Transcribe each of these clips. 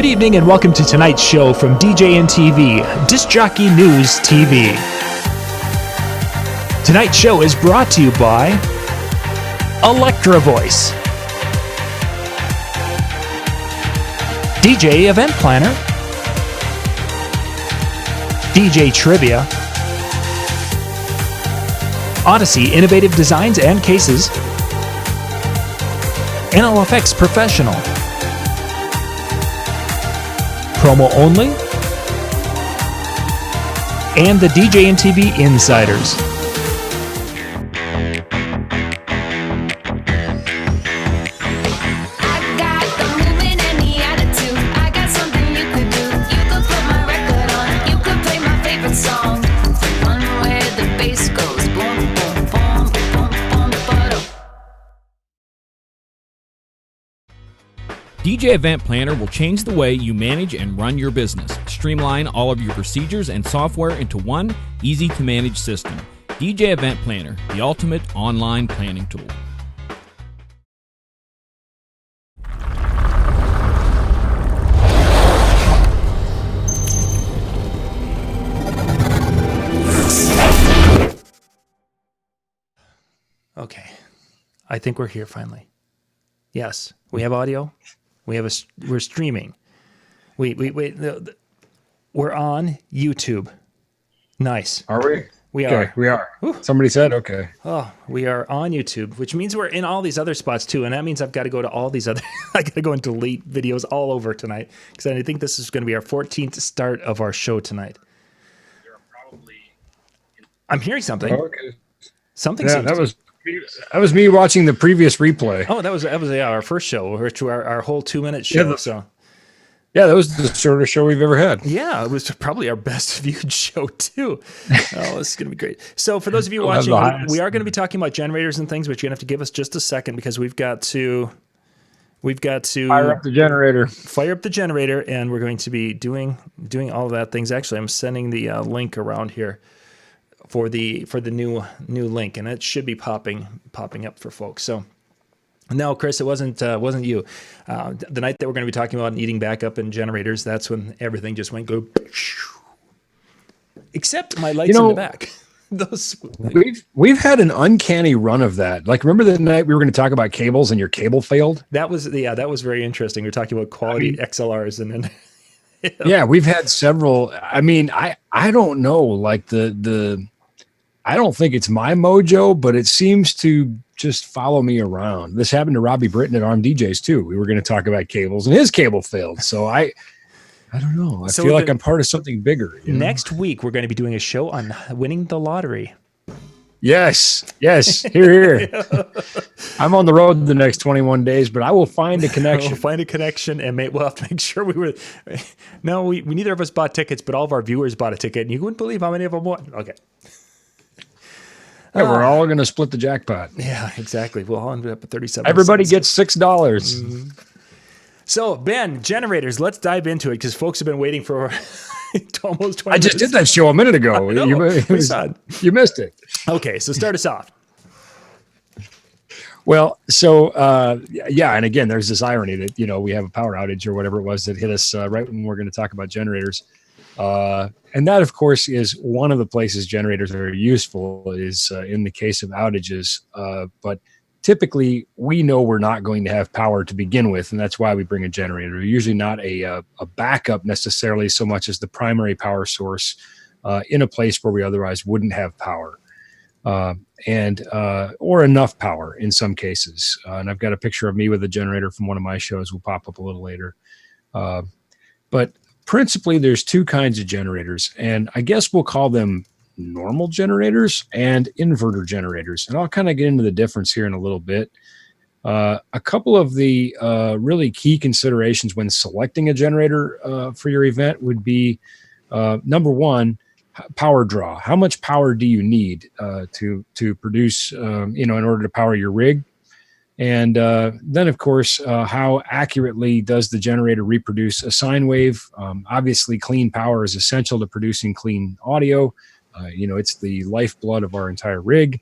Good evening and welcome to tonight's show from DJNTV, Disc Jockey News TV. Tonight's show is brought to you by Electra Voice, DJ Event Planner, DJ Trivia, Odyssey Innovative Designs and Cases, NLFX Professional, Promo Only, and the DJNTV Insiders. DJ Event Planner will change the way you manage and run your business. Streamline all of your procedures and software into one easy-to-manage system. DJ Event Planner, the ultimate online planning tool. Okay, I think we're here finally. Yes, we have audio. We're streaming. We're on YouTube. Nice. Are we? We are. Okay, we are. Whew. Somebody said okay. Oh, we are on YouTube, which means we're in all these other spots too, and that means I've got to go to all these other. I got to go and delete videos all over tonight because I think this is going to be our 14th start of our show tonight. I'm hearing something. Oh, okay. Something. Yeah, that was me watching the previous replay. Oh, that was our first show, which our whole 2-minute show. Yeah, that was the shortest show we've ever had. Yeah, it was probably our best viewed show too. Oh, this is going to be great. So for those of you watching, we are going to be talking about generators and things, but you're going to have to give us just a second because we've got to fire up the generator, and we're going to be doing all of that things. Actually, I'm sending the link around here for the new link, and it should be popping up for folks. So no, Chris, it wasn't you. The night that we're going to be talking about needing backup and generators, that's when everything just went go. Except my lights in the back. Those we've had an uncanny run of that. Like, remember the night we were going to talk about cables and your cable failed? That was very interesting. We were talking about quality XLRs and then. Yeah, we've had several. I mean, I don't know, like I don't think it's my mojo, but it seems to just follow me around. This happened to Robbie Britton at Arm DJs too. We were going to talk about cables and his cable failed. So I don't know. I feel like I'm part of something bigger. Next week, we're going to be doing a show on winning the lottery. Yes. Here. I'm on the road the next 21 days, but I will find a connection. We'll find a connection, and we'll have to make sure we were. No, we neither of us bought tickets, but all of our viewers bought a ticket, and you wouldn't believe how many of them won. Okay. Yeah, we're all going to split the jackpot. Yeah, exactly. We'll all end up at 37. Everybody gets $6. Mm-hmm. So, Ben, generators, let's dive into it because folks have been waiting for almost 20 minutes. I just did that show a minute ago. You missed it. Okay, so start us off. Well, so, yeah, and again, there's this irony that, we have a power outage or whatever it was that hit us right when we're going to talk about generators. And that, of course, is one of the places generators are useful is in the case of outages. But typically, we know we're not going to have power to begin with, and that's why we bring a generator. Usually not a backup necessarily so much as the primary power source in a place where we otherwise wouldn't have power. Or enough power in some cases. And I've got a picture of me with a generator from one of my shows. Will pop up a little later. But principally, there's two kinds of generators, and I guess we'll call them normal generators and inverter generators. And I'll kind of get into the difference here in a little bit. A couple of the really key considerations when selecting a generator for your event would be, number one, power draw. How much power do you need to produce, in order to power your rig? And then, of course, how accurately does the generator reproduce a sine wave? Obviously, clean power is essential to producing clean audio. It's the lifeblood of our entire rig.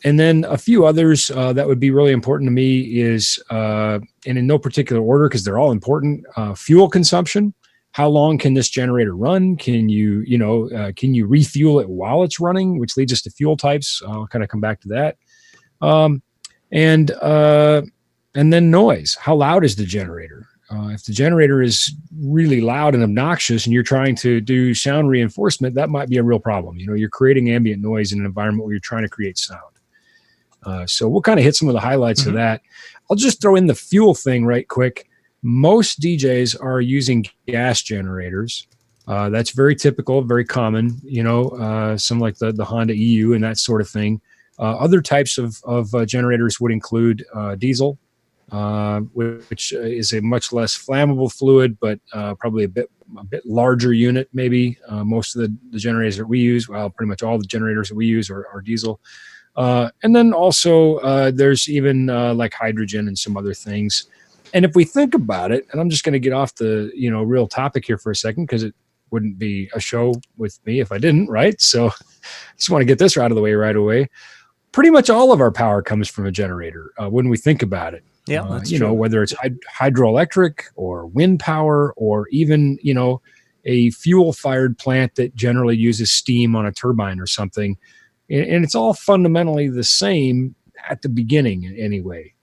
And then a few others that would be really important to me is, and in no particular order because they're all important, fuel consumption. How long can this generator run? Can you refuel it while it's running, which leads us to fuel types. I'll kind of come back to that. And then noise. How loud is the generator? If the generator is really loud and obnoxious and you're trying to do sound reinforcement, that might be a real problem. You're creating ambient noise in an environment where you're trying to create sound. So we'll kind of hit some of the highlights of that. I'll just throw in the fuel thing right quick. Most DJs are using gas generators. That's very typical, very common, some like the Honda EU and that sort of thing. Other types of generators would include diesel, which is a much less flammable fluid, but probably a bit larger unit, maybe. Most of the generators that we use, well, pretty much all the generators that we use are diesel. And then also there's even like hydrogen and some other things. And if we think about it, and I'm just going to get off the real topic here for a second, because it wouldn't be a show with me if I didn't, right? So I just want to get this out of the way right away. Pretty much all of our power comes from a generator when we think about it. Yeah, that's true. Whether it's hydroelectric or wind power or even, a fuel-fired plant that generally uses steam on a turbine or something. And it's all fundamentally the same at the beginning anyway.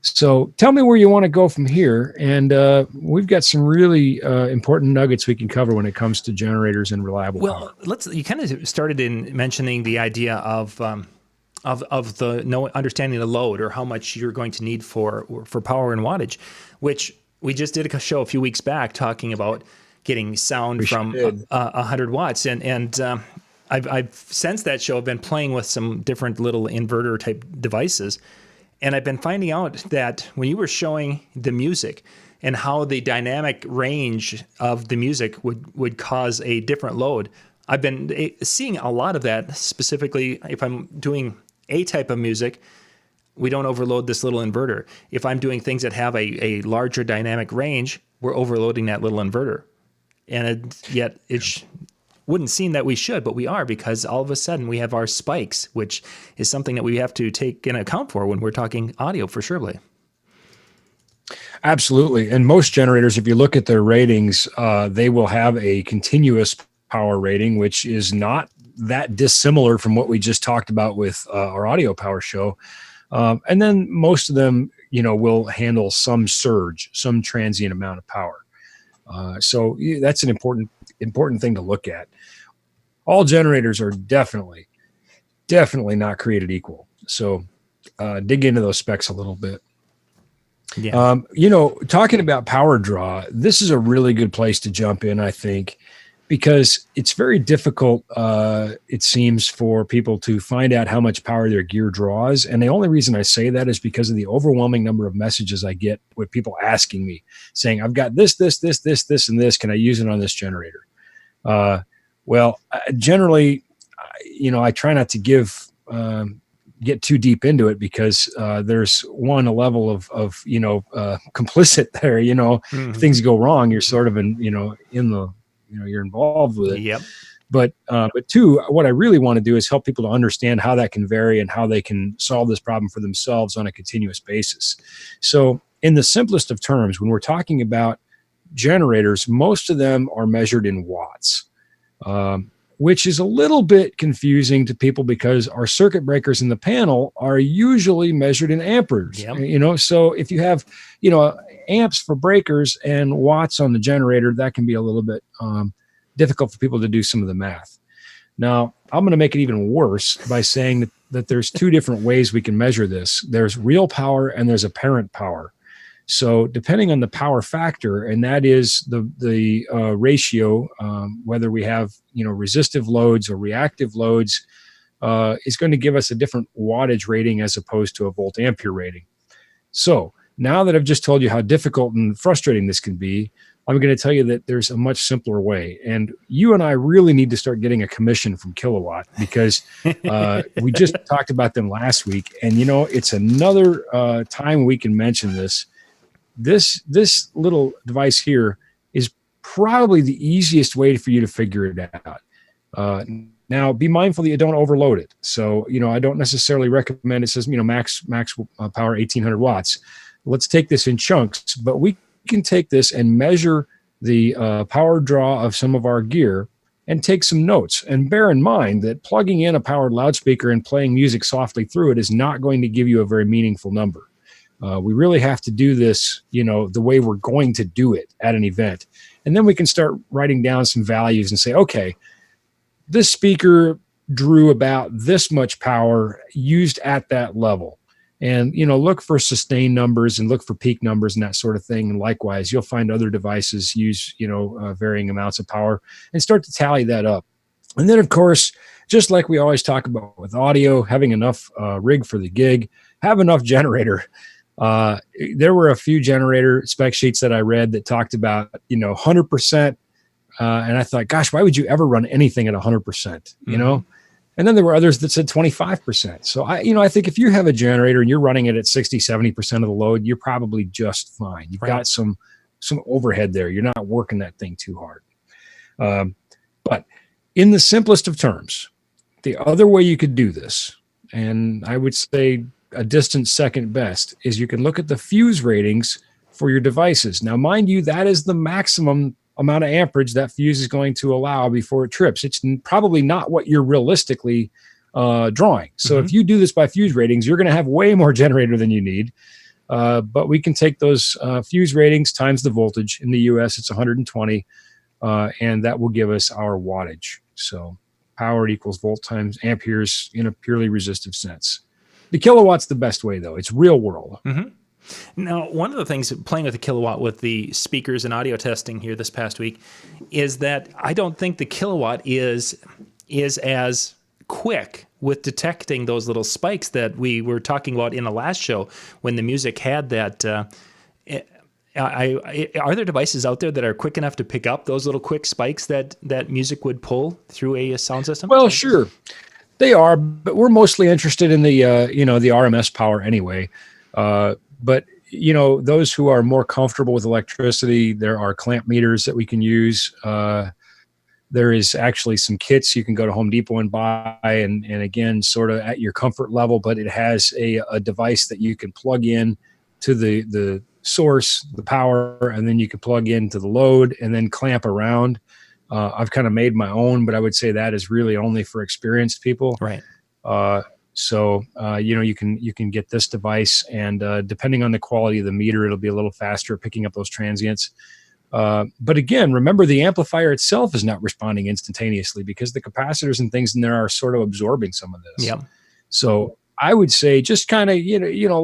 So tell me where you want to go from here. And we've got some really important nuggets we can cover when it comes to generators and reliable power. Well, you kind of started in mentioning the idea of the understanding the load or how much you're going to need for power and wattage, which we just did a show a few weeks back talking about getting sound from 100 watts. And I've since that show, I've been playing with some different little inverter type devices. And I've been finding out that when you were showing the music and how the dynamic range of the music would cause a different load, I've been seeing a lot of that. Specifically, if I'm doing a type of music, we don't overload this little inverter. If I'm doing things that have a larger dynamic range, we're overloading that little inverter. And yet it wouldn't seem that we should, but we are, because all of a sudden we have our spikes, which is something that we have to take into account for when we're talking audio for surely. Absolutely. And most generators, if you look at their ratings, they will have a continuous power rating, which is not that dissimilar from what we just talked about with our audio power show. And then most of them, will handle some surge, some transient amount of power. So that's an important thing to look at. All generators are definitely not created equal. So dig into those specs a little bit. Yeah. Talking about power draw, this is a really good place to jump in, I think, because it's very difficult, it seems, for people to find out how much power their gear draws. And the only reason I say that is because of the overwhelming number of messages I get with people asking me, saying, I've got this, and this. Can I use it on this generator? Generally, I try not to get too deep into it because there's a level of complicit there. If things go wrong, you're sort of you're involved with it. Yep. But two, what I really want to do is help people to understand how that can vary and how they can solve this problem for themselves on a continuous basis. So in the simplest of terms, when we're talking about generators, most of them are measured in watts, which is a little bit confusing to people because our circuit breakers in the panel are usually measured in amperes. Yep. So if you have, amps for breakers and watts on the generator, that can be a little bit difficult for people to do some of the math. Now, I'm going to make it even worse by saying that there's two different ways we can measure this. There's real power and there's apparent power. So depending on the power factor, and that is the ratio, whether we have resistive loads or reactive loads, is going to give us a different wattage rating as opposed to a volt ampere rating. So now that I've just told you how difficult and frustrating this can be, I'm going to tell you that there's a much simpler way. And you and I really need to start getting a commission from Kilowatt because we just talked about them last week. And, it's another time we can mention this. This little device here is probably the easiest way for you to figure it out. Now, be mindful that you don't overload it. So, I don't necessarily recommend it says, max power 1800 watts. Let's take this in chunks, but we can take this and measure the power draw of some of our gear and take some notes. And bear in mind that plugging in a powered loudspeaker and playing music softly through it is not going to give you a very meaningful number. We really have to do this, the way we're going to do it at an event. And then we can start writing down some values and say, okay, this speaker drew about this much power used at that level. And, look for sustained numbers and look for peak numbers and that sort of thing. And likewise, you'll find other devices use, varying amounts of power and start to tally that up. And then, of course, just like we always talk about with audio, having enough rig for the gig, have enough generator. There were a few generator spec sheets that I read that talked about, 100%. And I thought, gosh, why would you ever run anything at 100%, And then there were others that said 25%. So I think if you have a generator and you're running it at 60, 70% of the load, you're probably just fine. You've got some overhead there. You're not working that thing too hard. But in the simplest of terms, the other way you could do this, and I would say a distant second best, is you can look at the fuse ratings for your devices. Now, mind you, that is the maximum amount of amperage that fuse is going to allow before it trips. It's probably not what you're realistically drawing. So if you do this by fuse ratings, you're going to have way more generator than you need. But we can take those fuse ratings times the voltage. In the US, it's 120, and that will give us our wattage. So power equals volt times amperes in a purely resistive sense. The kilowatt's the best way, though. It's real world. Now, one of the things playing with the kilowatt with the speakers and audio testing here this past week is that I don't think the kilowatt is as quick with detecting those little spikes that we were talking about in the last show when the music had that. Are there devices out there that are quick enough to pick up those little quick spikes that music would pull through a sound system? Well, sure. They are, but we're mostly interested in the, the RMS power anyway. But, those who are more comfortable with electricity, there are clamp meters that we can use. There is actually some kits you can go to Home Depot and buy, and again, sort of at your comfort level, but it has a device that you can plug in to the source, the power, and then you can plug into the load and then clamp around. I've kind of made my own, but I would say that is really only for experienced people. Right. So you can get this device, and depending on the quality of the meter, it'll be a little faster at picking up those transients. But again, remember the amplifier itself is not responding instantaneously because the capacitors and things in there are sort of absorbing some of this. Yep. So I would say just kind of,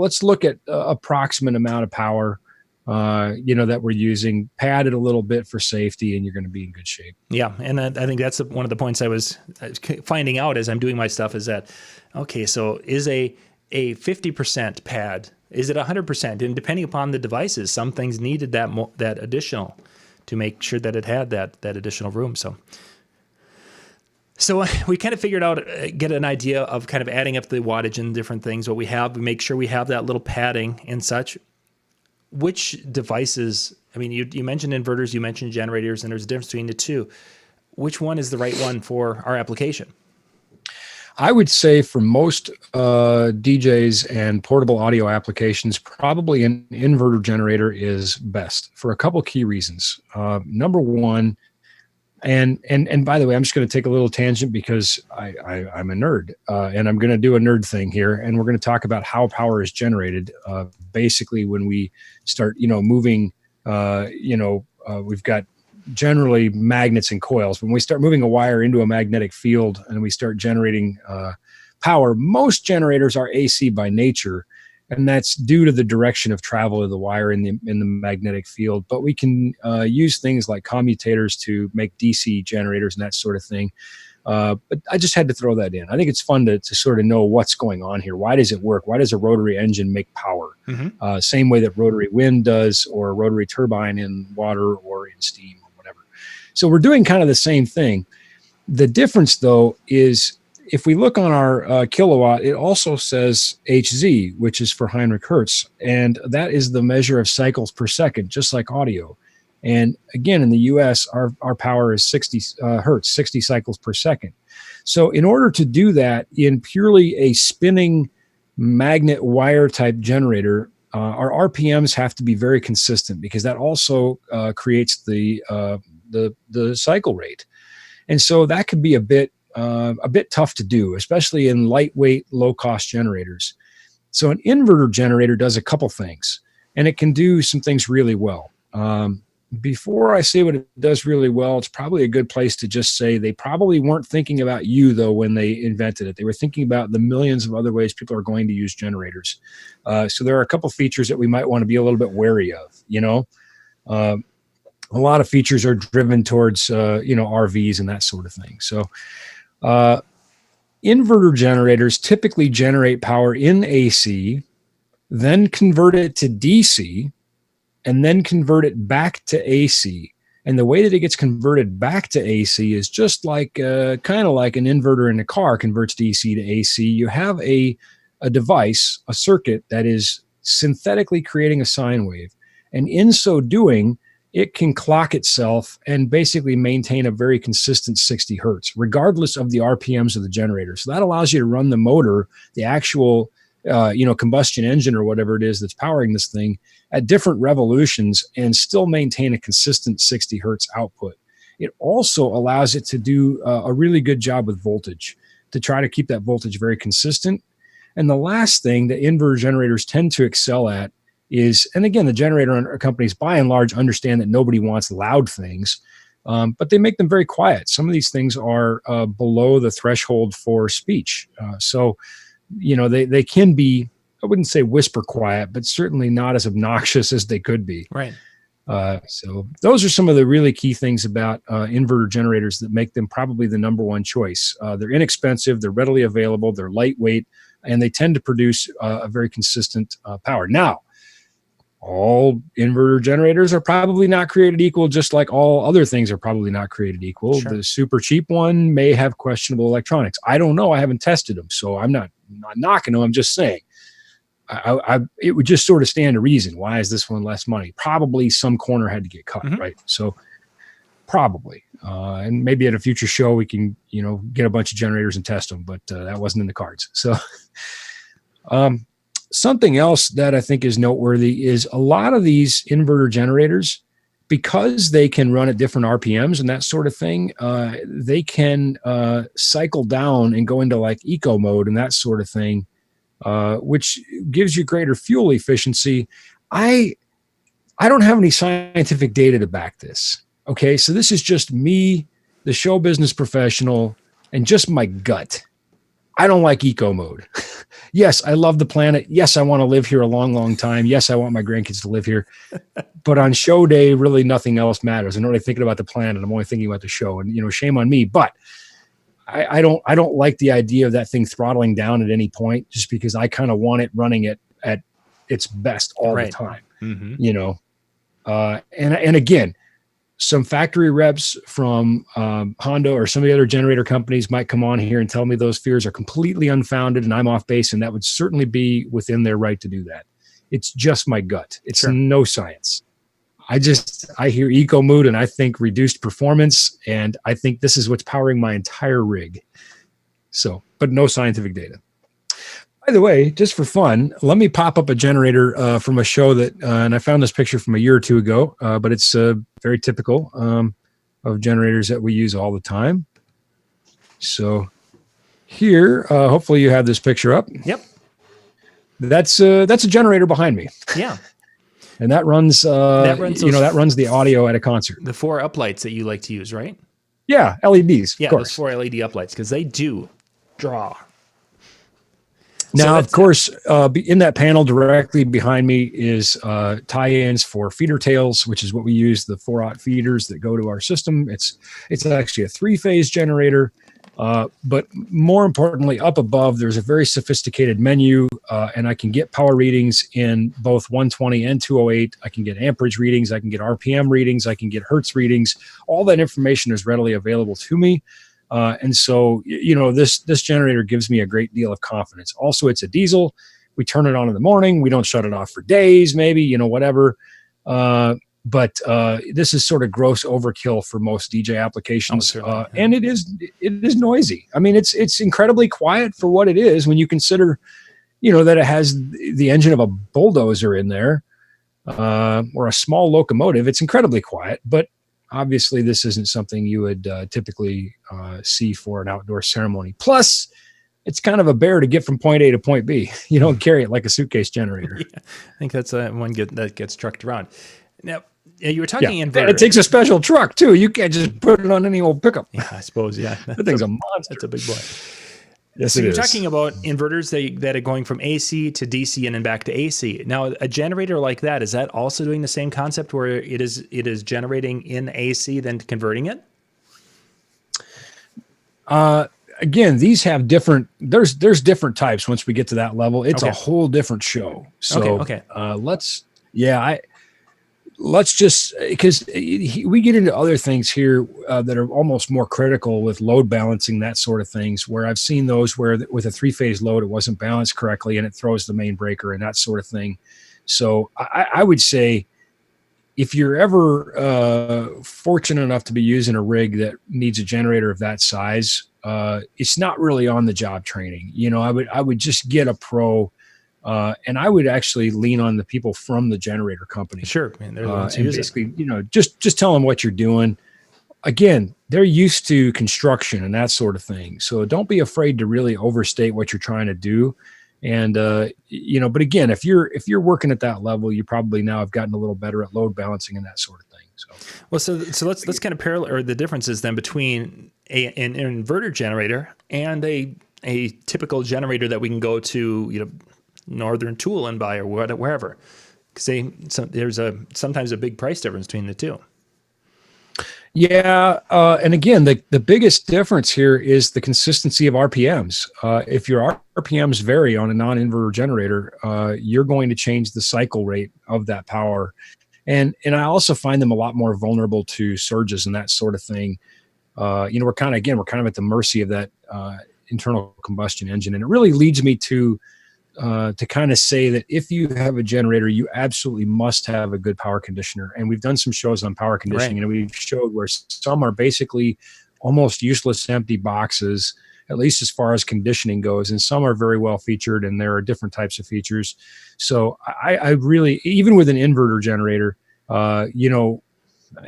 let's look at approximate amount of power, that we're using, pad it a little bit for safety, and you're going to be in good shape. Yeah. And I think that's one of the points I was finding out as I'm doing my stuff is that, okay, so is a 50% pad, is it 100%? And depending upon the devices, some things needed that additional to make sure that it had that additional room. So we kind of figured out, get an idea of kind of adding up the wattage and different things, what we have, we make sure we have that little padding and such. Which devices, I mean, you mentioned inverters, you mentioned generators, and there's a difference between the two. Which one is the right one for our application? I would say for most DJs and portable audio applications, probably an inverter generator is best for a couple key reasons. Number one, and by the way, I'm just going to take a little tangent because I'm a nerd, and I'm going to do a nerd thing here, and we're going to talk about how power is generated. Basically, when we start, moving, we've got generally magnets and coils. When we start moving a wire into a magnetic field and we start generating power, most generators are AC by nature, and that's due to the direction of travel of the wire in the magnetic field. But we can use things like commutators to make DC generators and that sort of thing. But I just had to throw that in. I think it's fun to sort of know what's going on here. Why does it work? Why does a rotary engine make power? Same way that rotary wind does, or a rotary turbine in water or in steam or whatever. So we're doing kind of the same thing. The difference, though, is if we look on our kilowatt, it also says Hz, which is for Heinrich Hertz, and that is the measure of cycles per second, just like audio. And again, in the US, our power is 60 hertz, 60 cycles per second. So in order to do that in purely a spinning magnet wire type generator, our RPMs have to be very consistent, because that also creates the cycle rate. And so that could be a bit tough to do, especially in lightweight, low cost generators. So an inverter generator does a couple things, and it can do some things really well. Before I say what it does really well, it's probably a good place to just say they probably weren't thinking about you, though, when they invented it. They were thinking about the millions of other ways people are going to use generators. So there are a couple features that we might want to be a little bit wary of. A lot of features are driven towards, RVs and that sort of thing. So inverter generators typically generate power in AC, then convert it to DC, and then convert it back to AC. And the way that it gets converted back to AC is just like kind of like an inverter in a car converts DC to AC. You have a device, a circuit that is synthetically creating a sine wave. And in so doing, it can clock itself and basically maintain a very consistent 60 hertz, regardless of the RPMs of the generator. So that allows you to run the motor, the actual combustion engine or whatever it is that's powering this thing, at different revolutions and still maintain a consistent 60 hertz output. It also allows it to do a really good job with voltage, to try to keep that voltage very consistent. And the last thing that inverter generators tend to excel at is, and again, the generator companies by and large understand that nobody wants loud things, but they make them very quiet. Some of these things are below the threshold for speech. They can be, I wouldn't say whisper quiet, but certainly not as obnoxious as they could be. Right. So those are some of the really key things about inverter generators that make them probably the number one choice. They're inexpensive, they're readily available, they're lightweight, and they tend to produce a very consistent power. Now, all inverter generators are probably not created equal, just like all other things are probably not created equal. Sure. The super cheap one may have questionable electronics. I don't know. I haven't tested them, so I'm not knocking them. I'm just saying it would just sort of stand to reason. Why is this one less money? Probably some corner had to get cut, right? So probably, and maybe at a future show we can, get a bunch of generators and test them, but that wasn't in the cards. So, something else that I think is noteworthy is a lot of these inverter generators, because they can run at different RPMs and that sort of thing, they can cycle down and go into like eco mode and that sort of thing, which gives you greater fuel efficiency. I don't have any scientific data to back this. Okay, so this is just me, the show business professional, and just my gut. I don't like eco mode. Yes, I love the planet. Yes, I want to live here a long, long time. Yes, I want my grandkids to live here. But on show day, really nothing else matters. I'm not really thinking about the planet. I'm only thinking about the show. And, shame on me. But I don't like the idea of that thing throttling down at any point, just because I kind of want it running at its best all the time. Mm-hmm. And again, some factory reps from Honda or some of the other generator companies might come on here and tell me those fears are completely unfounded and I'm off base, and that would certainly be within their right to do that. It's just my gut. It's no science. I hear eco mood and I think reduced performance, and I think this is what's powering my entire rig. So, but no scientific data. By the way, just for fun, let me pop up a generator from a show that, and I found this picture from a year or two ago, but it's very typical of generators that we use all the time. So here, hopefully you have this picture up. Yep. That's a generator behind me. Yeah. And that runs the audio at a concert. The 4 uplights that you like to use, right? Yeah, LEDs. Yeah, of course. those 4 LED uplights, because they do draw. Now, of course, in that panel directly behind me is tie-ins for feeder tails, which is what we use, the 4-aught feeders that go to our system. It's actually a 3-phase generator, but more importantly, up above, there's a very sophisticated menu, and I can get power readings in both 120 and 208. I can get amperage readings. I can get RPM readings. I can get hertz readings. All that information is readily available to me. And so, this generator gives me a great deal of confidence. Also, it's a diesel. We turn it on in the morning. We don't shut it off for days, maybe, whatever. but this is sort of gross overkill for most DJ applications, and it is noisy. I mean, it's incredibly quiet for what it is when you consider, that it has the engine of a bulldozer in there, or a small locomotive. It's incredibly quiet, but obviously this isn't something you would typically see for an outdoor ceremony. Plus, it's kind of a bear to get from point A to point B. You don't carry it like a suitcase generator. Yeah, I think that's one that gets trucked around. Now, you were talking inverter. And it takes a special truck too. You can't just put it on any old pickup. Yeah, I suppose. Yeah, that thing's a monster. That's a big boy. Yes, so it you're is. talking about inverters that are going from AC to DC and then back to AC. Now, a generator like that, is that also doing the same concept where it is generating in AC then converting it? Again, these have different. There's different types. Once we get to that level, it's a whole different show. So let's just, because we get into other things here that are almost more critical with load balancing, that sort of things, where I've seen those where with a 3-phase load, it wasn't balanced correctly and it throws the main breaker and that sort of thing. So I would say if you're ever fortunate enough to be using a rig that needs a generator of that size, it's not really on the job training. I would just get a pro. And I would actually lean on the people from the generator company. Sure, man. They're the ones and basically, just tell them what you're doing. Again, they're used to construction and that sort of thing. So don't be afraid to really overstate what you're trying to do. And but again, if you're working at that level, you probably now have gotten a little better at load balancing and that sort of thing. So let's kind of parallel or the differences then between an inverter generator and a typical generator that we can go to, Northern Tool and buy or wherever, because there's sometimes a big price difference between the two. Yeah, and again, the biggest difference here is the consistency of RPMs. If your RPMs vary on a non-inverter generator, you're going to change the cycle rate of that power, and I also find them a lot more vulnerable to surges and that sort of thing. We're kind of at the mercy of that internal combustion engine, and it really leads me to kind of say that if you have a generator, you absolutely must have a good power conditioner. And we've done some shows on power conditioning, and we've showed where some are basically almost useless empty boxes, at least as far as conditioning goes, and some are very well featured, and there are different types of features. So I really, even with an inverter generator,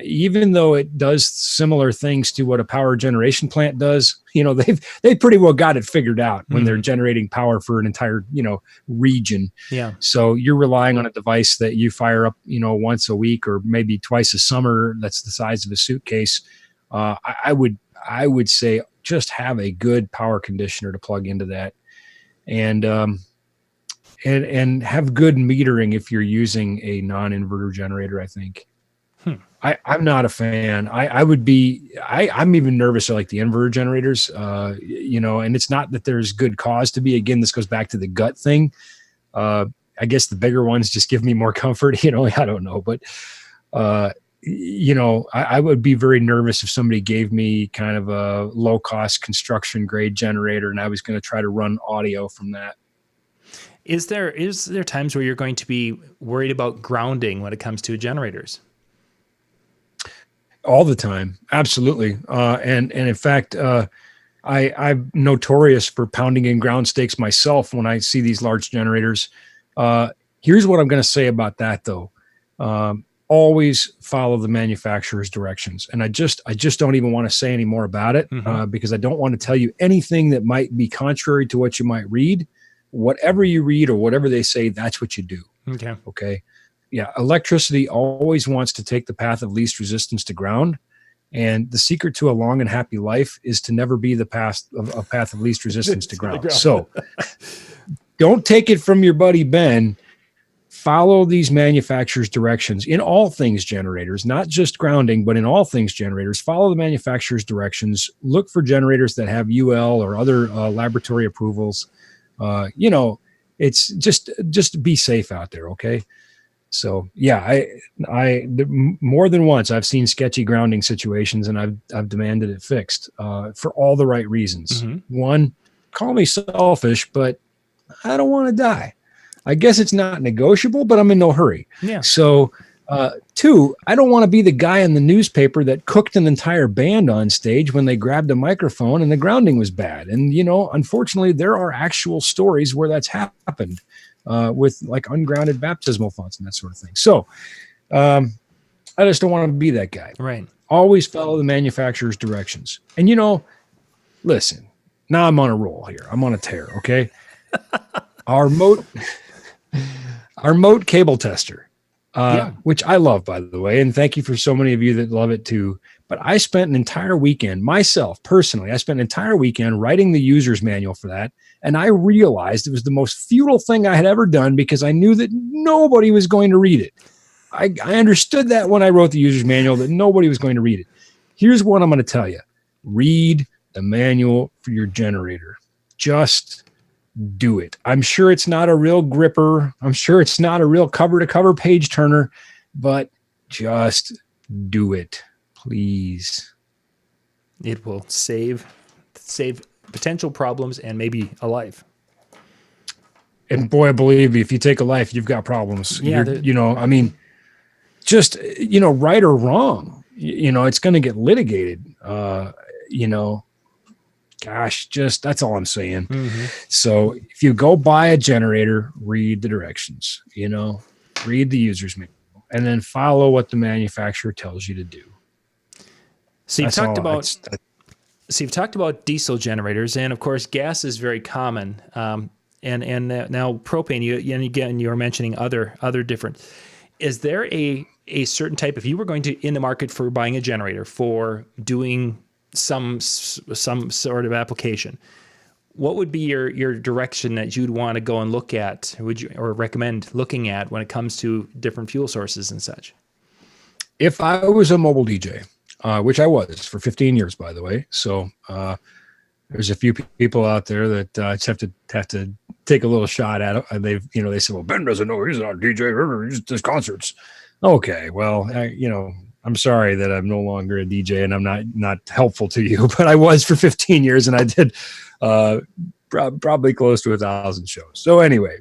even though it does similar things to what a power generation plant does, they've pretty well got it figured out when they're generating power for an entire, region. Yeah. So you're relying on a device that you fire up, once a week or maybe twice a summer. That's the size of a suitcase. I would say just have a good power conditioner to plug into that, and have good metering if you're using a non-inverter generator, I think. I'm not a fan. I'm even nervous of like the inverter generators, and it's not that there's good cause to be. Again, this goes back to the gut thing. I guess the bigger ones just give me more comfort, I don't know, but, I would be very nervous if somebody gave me kind of a low cost construction grade generator and I was going to try to run audio from that. Is there times where you're going to be worried about grounding when it comes to generators? All the time. Absolutely. And in fact, I'm notorious for pounding in ground stakes myself when I see these large generators. Here's what I'm going to say about that though. Always follow the manufacturer's directions. And I just don't even want to say any more about it, because I don't want to tell you anything that might be contrary to what you might read. Whatever you read or whatever they say, that's what you do. Okay. Yeah, electricity always wants to take the path of least resistance to ground, and the secret to a long and happy life is to never be the path of least resistance to ground. So, don't take it from your buddy Ben. Follow these manufacturers' directions in all things generators, not just grounding, but in all things generators. Follow the manufacturer's directions. Look for generators that have UL or other laboratory approvals. It's just be safe out there. Okay. So yeah, I more than once I've seen sketchy grounding situations, and I've demanded it fixed for all the right reasons. One, call me selfish, but I don't want to die. I guess it's not negotiable, but I'm in no hurry. Yeah. So Two, I don't want to be the guy in the newspaper that cooked an entire band on stage when they grabbed a microphone and the grounding was bad. And, unfortunately, there are actual stories where that's happened with like ungrounded baptismal fonts and that sort of thing. So I just don't want to be that guy. Right. Always follow the manufacturer's directions. And, listen, now I'm on a roll here. I'm on a tear, okay? Our moat cable tester. Which I love, by the way, and thank you for so many of you that love it too. But I spent an entire weekend, myself personally, writing the user's manual for that, and I realized it was the most futile thing I had ever done because I knew that nobody was going to read it. I understood that when I wrote the user's manual that nobody was going to read it. Here's what I'm going to tell you. Read the manual for your generator. Just do it. I'm sure it's not a real gripper. I'm sure it's not a real cover-to-cover page turner, but just do it, please. It will save potential problems and maybe a life. And boy, believe me, if you take a life, you've got problems. Yeah, just, right or wrong, it's going to get litigated. Gosh, that's all I'm saying. Mm-hmm. So if you go buy a generator, read the directions, read the user's manual, and then follow what the manufacturer tells you to do. So you've talked about diesel generators, and of course, gas is very common. And now propane. You were mentioning other different. Is there a certain type? If you were going to in the market for buying a generator for doing some sort of application, what would be your direction that you'd want to go and look at? Would you or recommend looking at when it comes to different fuel sources and such? If I was a mobile DJ, which I was for 15 years, by the way, so there's a few people out there that just have to take a little shot at it. They say, well, Ben doesn't know, he's not a DJ, he just does concerts. Okay, well, I'm sorry that I'm no longer a DJ and I'm not helpful to you, but I was for 15 years and I did probably close to 1,000 shows. So anyway,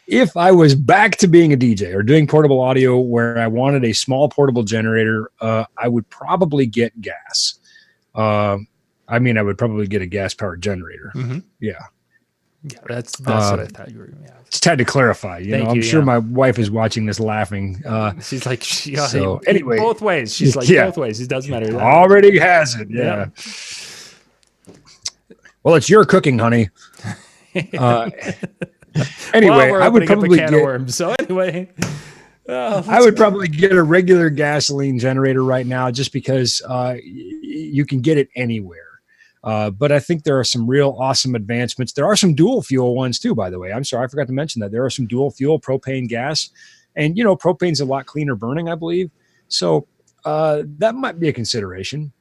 if I was back to being a DJ or doing portable audio where I wanted a small portable generator, I would probably get gas. I would probably get a gas-powered generator. Mm-hmm. Yeah. Yeah, that's what I thought you were. Yeah. Just had to clarify. I'm sure my wife is watching this, laughing. She's like, so anyway, both ways. She's like, both ways. It doesn't matter. Already has it. Yeah. Well, it's your cooking, honey. Anyway, I would probably get worms. So anyway, I would probably get a regular gasoline generator right now, just because you can get it anywhere. But I think there are some real awesome advancements. There are some dual fuel ones too, by the way. I'm sorry, I forgot to mention that. There are some dual fuel propane gas, and propane's a lot cleaner burning, I believe. So that might be a consideration.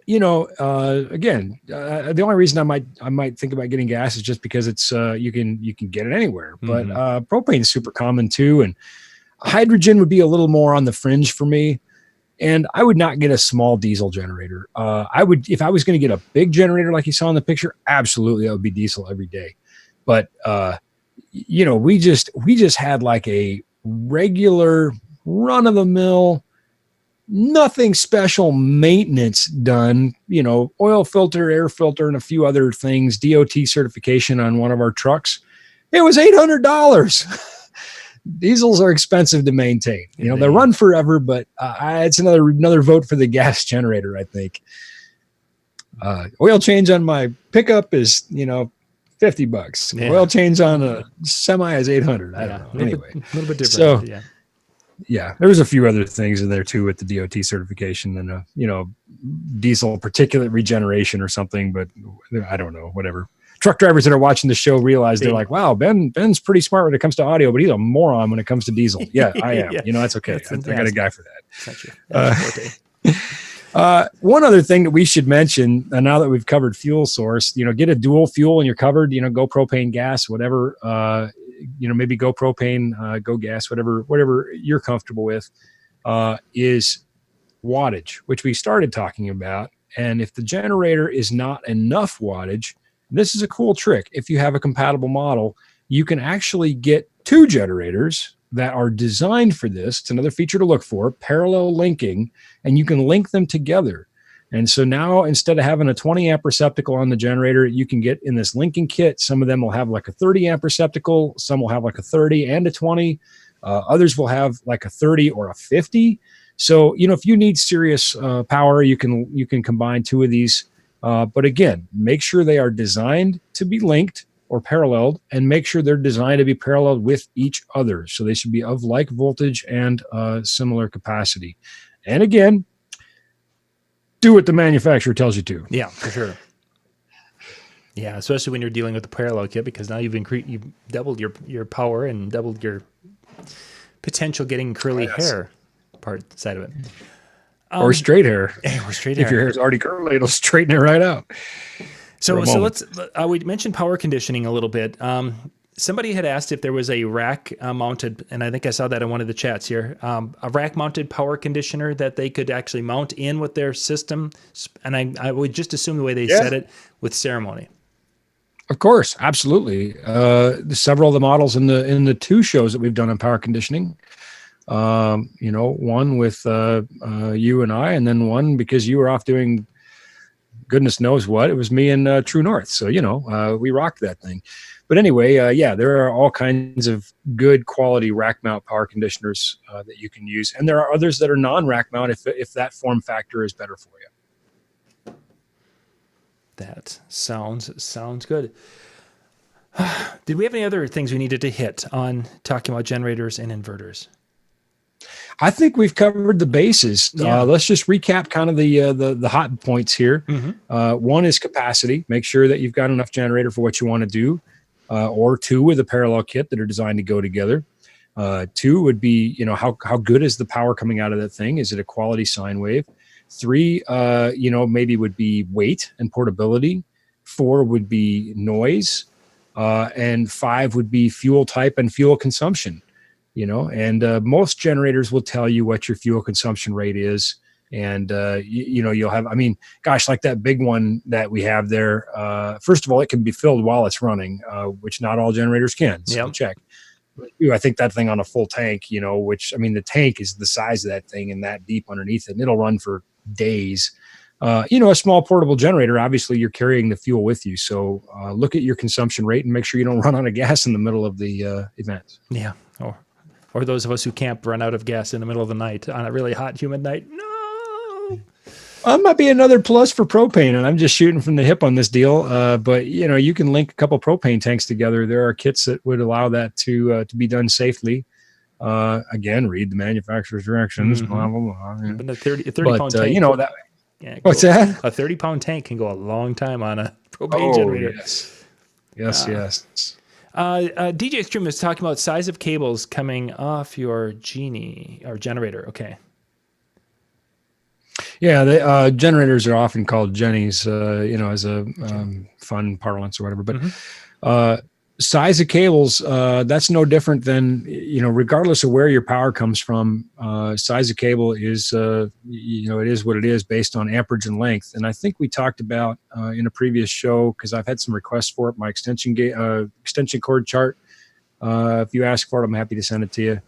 Again, the only reason I might think about getting gas is just because it's you can get it anywhere. But propane is super common too, and hydrogen would be a little more on the fringe for me. And I would not get a small diesel generator. I would, if I was going to get a big generator like you saw in the picture, absolutely, that would be diesel every day. But we just had like a regular run-of-the-mill, nothing special maintenance done. Oil filter, air filter, and a few other things. DOT certification on one of our trucks. It was $800. Diesels are expensive to maintain. They run forever, but it's another vote for the gas generator, I think. Oil change on my pickup is, $50. Yeah. Oil change on a semi is $800. I don't know. Anyway, a little bit different. So, yeah, there was a few other things in there too with the DOT certification and diesel particulate regeneration or something, but I don't know, whatever. Truck drivers that are watching the show realize they're like, wow, Ben's pretty smart when it comes to audio, but he's a moron when it comes to diesel. Yeah, I am. That's okay. I got a guy for that. One other thing that we should mention, now that we've covered fuel source, get a dual fuel and you're covered, go propane, gas, whatever, maybe go propane, go gas, whatever you're comfortable with, is wattage, which we started talking about. And if the generator is not enough wattage, this is a cool trick. If you have a compatible model, you can actually get two generators that are designed for this. It's another feature to look for, parallel linking, and you can link them together. And so now instead of having a 20 amp receptacle on the generator, you can get in this linking kit. Some of them will have like a 30 amp receptacle. Some will have like a 30 and a 20. Others will have like a 30 or a 50. So, if you need serious power, you can combine two of these. But again, make sure they are designed to be linked or paralleled, and make sure they're designed to be paralleled with each other. So they should be of like voltage and similar capacity. And again, do what the manufacturer tells you to. Yeah, for sure. Yeah, especially when you're dealing with the parallel kit, because now you've doubled your power and doubled your potential getting curly hair side of it. Or straight hair. Or straight hair. If your hair's already curly, it'll straighten it right out. So let's we mentioned power conditioning a little bit. Somebody had asked if there was a rack mounted, and I think I saw that in one of the chats here, a rack mounted power conditioner that they could actually mount in with their system. And I would just assume the way they said it with ceremony. Of course, absolutely. Several of the models in the two shows that we've done on power conditioning. One with you and I, and then one because you were off doing goodness knows what. It was me and True North. So, we rocked that thing. But anyway, there are all kinds of good quality rack mount power conditioners that you can use. And there are others that are non-rack mount if that form factor is better for you. That sounds good. Did we have any other things we needed to hit on talking about generators and inverters? I think we've covered the bases. Yeah. Let's just recap kind of the hot points here. Mm-hmm. One is capacity. Make sure that you've got enough generator for what you want to do, or two with a parallel kit that are designed to go together. Two would be, how good is the power coming out of that thing? Is it a quality sine wave? Three, maybe would be weight and portability. Four would be noise. And five would be fuel type and fuel consumption. And most generators will tell you what your fuel consumption rate is. And, you'll have, like that big one that we have there. First of all, it can be filled while it's running, which not all generators can. So check. I think that thing on a full tank, the tank is the size of that thing and that deep underneath it, and it'll run for days. A small portable generator, obviously you're carrying the fuel with you. So look at your consumption rate and make sure you don't run out of gas in the middle of the event. Yeah. Or those of us who camp run out of gas in the middle of the night on a really hot, humid night. No. That might be another plus for propane, and I'm just shooting from the hip on this deal. But you can link a couple propane tanks together. There are kits that would allow that to be done safely. Again, read the manufacturer's directions. Mm-hmm. Blah blah blah. Yeah. But a 30-pound tank. That. Yeah, what's that? A 30-pound tank can go a long time on a propane generator. Yes. DJ Extreme is talking about size of cables coming off your Genie or generator. Okay. Yeah, the generators are often called Jennies, as a fun parlance or whatever. But size of cables, that's no different than, regardless of where your power comes from, size of cable is, it is what it is based on amperage and length. And I think we talked about in a previous show, because I've had some requests for it, my extension cord chart. If you ask for it, I'm happy to send it to you.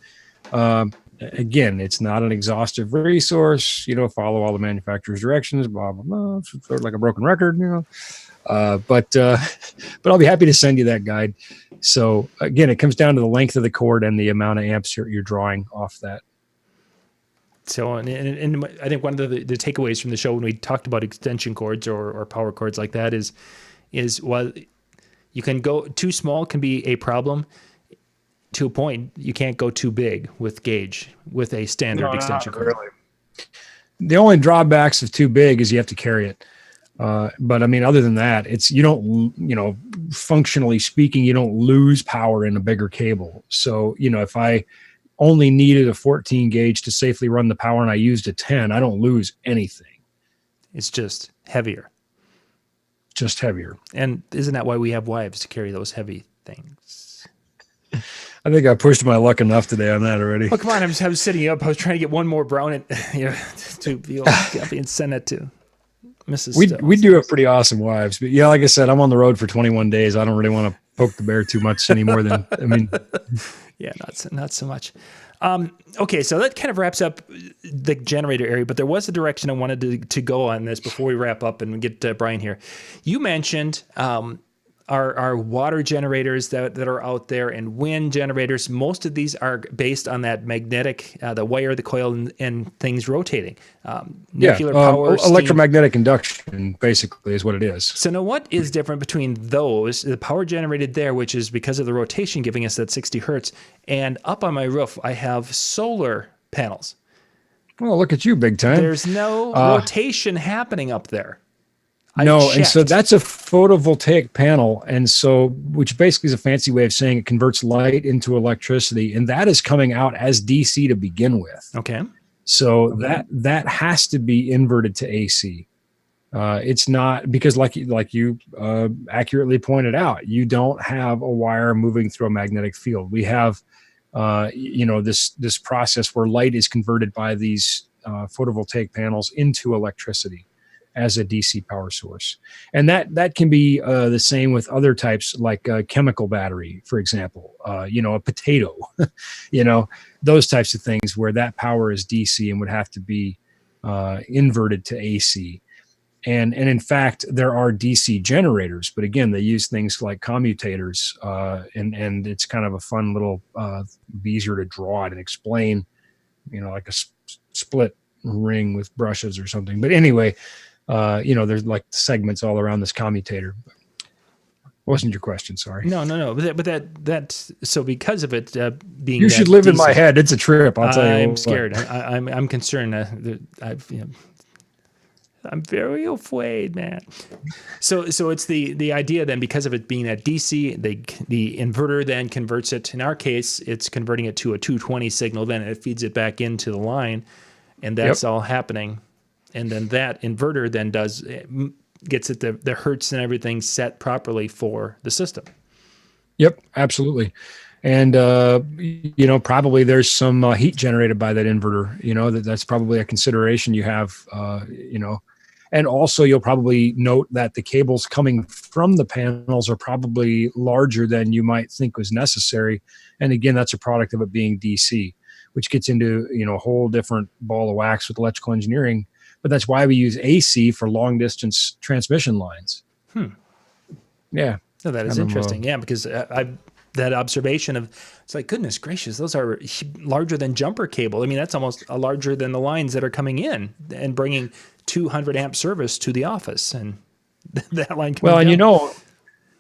Again, it's not an exhaustive resource. Follow all the manufacturer's directions, blah, blah, blah. It's sort of like a broken record, But I'll be happy to send you that guide. So again, it comes down to the length of the cord and the amount of amps you're drawing off that. So, and I think one of the takeaways from the show when we talked about extension cords or power cords like that is while you can go too small can be a problem. To a point, you can't go too big with a standard extension cord. Really. The only drawbacks of too big is you have to carry it. But other than that, it's, functionally speaking, you don't lose power in a bigger cable. So, if I only needed a 14 gauge to safely run the power and I used a 10, I don't lose anything. It's just heavier. Just heavier. And isn't that why we have wives, to carry those heavy things? I think I pushed my luck enough today on that already. Oh, come on. I was sitting up. I was trying to get one more brown to be happy and send it to Mrs. We do have pretty awesome wives. But like I said, I'm on the road for 21 days. I don't really want to poke the bear too much any more than, I mean, Yeah, not so much. Okay, so that kind of wraps up the generator area, but there was a direction I wanted to go on this before we wrap up and get Brian here. You mentioned our water generators that are out there and wind generators. Most of these are based on that magnetic, the wire, the coil, and things rotating. Nuclear power, steam. Electromagnetic induction basically is what it is. So now what is different between those, the power generated there, which is because of the rotation giving us that 60 hertz, and up on my roof, I have solar panels. Well, look at you, big time. There's no rotation happening up there. No, and so that's a photovoltaic panel, and so which basically is a fancy way of saying it converts light into electricity, and that is coming out as DC to begin with. Okay. So that has to be inverted to AC. It's not, because like you accurately pointed out, you don't have a wire moving through a magnetic field. We have this process where light is converted by these photovoltaic panels into electricity as a DC power source. And that can be the same with other types, like a chemical battery, for example, a potato, those types of things where that power is DC and would have to be inverted to AC. And in fact, there are DC generators, but again, they use things like commutators, and it's kind of a fun little, be easier to draw it and explain, like a split ring with brushes or something. But anyway, there's like segments all around this commutator. Wasn't your question? Sorry. No. But that so because of it being, you should live in my head. It's a trip. I'll tell you. I'm scared. I'm concerned. I'm very afraid, man. So it's the idea then, because of it being at DC, the inverter then converts it. In our case, it's converting it to a 220 signal. Then it feeds it back into the line, and that's all happening. And then that inverter then gets it the hertz and everything set properly for the system. Yep, absolutely. And, probably there's some heat generated by that inverter, that's probably a consideration you have, and also you'll probably note that the cables coming from the panels are probably larger than you might think was necessary. And again, that's a product of it being DC, which gets into, a whole different ball of wax with electrical engineering. But that's why we use AC for long distance transmission lines. Yeah. No, that is interesting. Yeah, because that observation of, it's like, goodness gracious, those are larger than jumper cable. I mean, that's almost larger than the lines that are coming in and bringing 200 amp service to the office. And that line coming down.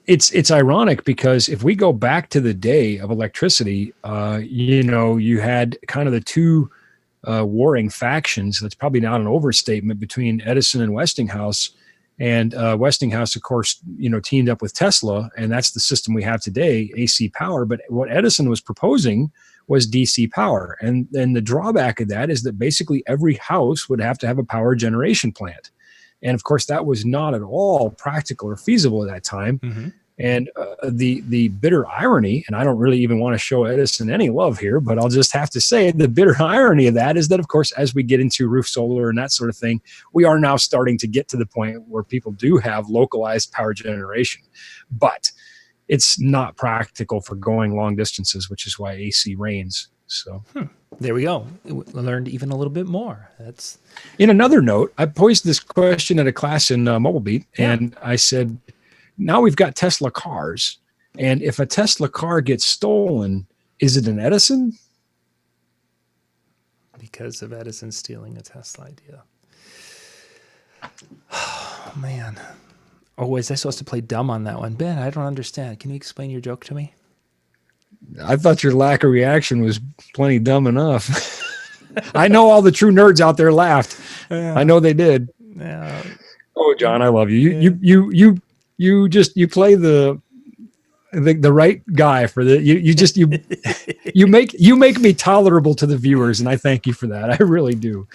It's ironic, because if we go back to the day of electricity, you had kind of the two warring factions. That's probably not an overstatement, between Edison and Westinghouse. And Westinghouse, of course, teamed up with Tesla, and that's the system we have today, AC power. But what Edison was proposing was DC power. And the drawback of that is that basically every house would have to have a power generation plant. And of course, that was not at all practical or feasible at that time. Mm-hmm. And the bitter irony, and I don't really even want to show Edison any love here, but I'll just have to say the bitter irony of that is that, of course, as we get into roof solar and that sort of thing, we are now starting to get to the point where people do have localized power generation. But it's not practical for going long distances, which is why AC reigns. So there we go. We learned even a little bit more. That's in another note. I posed this question at a class in Mobile Beat, and I said, now we've got Tesla cars, and if a Tesla car gets stolen, is it an Edison? Because of Edison stealing a Tesla idea. Oh, man. Oh, was I supposed to play dumb on that one? Ben, I don't understand. Can you explain your joke to me? I thought your lack of reaction was plenty dumb enough. I know all the true nerds out there laughed. Yeah. I know they did. Yeah. Oh, John, I love you. You play the right guy for the you make me tolerable to the viewers, and I thank you for that. I really do.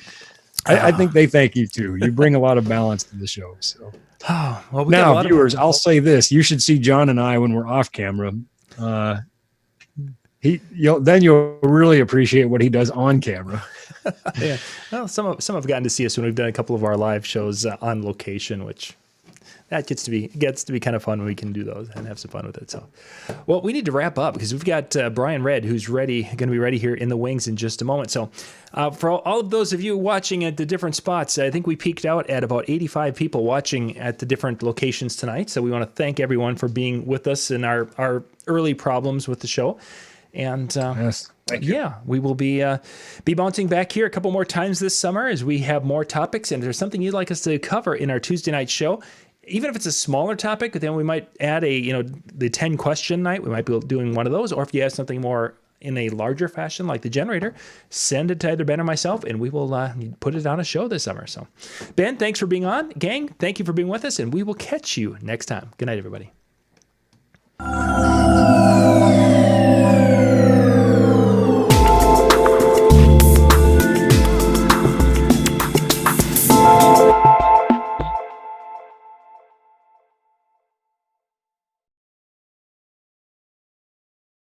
I think they thank you too. You bring a lot of balance to the show. So now, viewers, I'll say this: you should see John and I when we're off camera. Then you'll really appreciate what he does on camera. Yeah. Well, some have gotten to see us when we've done a couple of our live shows on location, which that gets to be kind of fun when we can do those and have some fun with it. So, well, we need to wrap up because we've got Brian Red, who's going to be ready here in the wings in just a moment. So, for all of those of you watching at the different spots, I think we peaked out at about 85 people watching at the different locations tonight. So we want to thank everyone for being with us in our early problems with the show. And Yes. Thank you. yeah, we will be bouncing back here a couple more times this summer as we have more topics. And if there's something you'd like us to cover in our Tuesday night show, even if it's a smaller topic, then we might add the 10 question night. We might be doing one of those. Or if you have something more in a larger fashion like the generator, send it to either Ben or myself, and we will put it on a show this summer. So, Ben, thanks for being on. Gang, thank you for being with us, and we will catch you next time. Good night, everybody.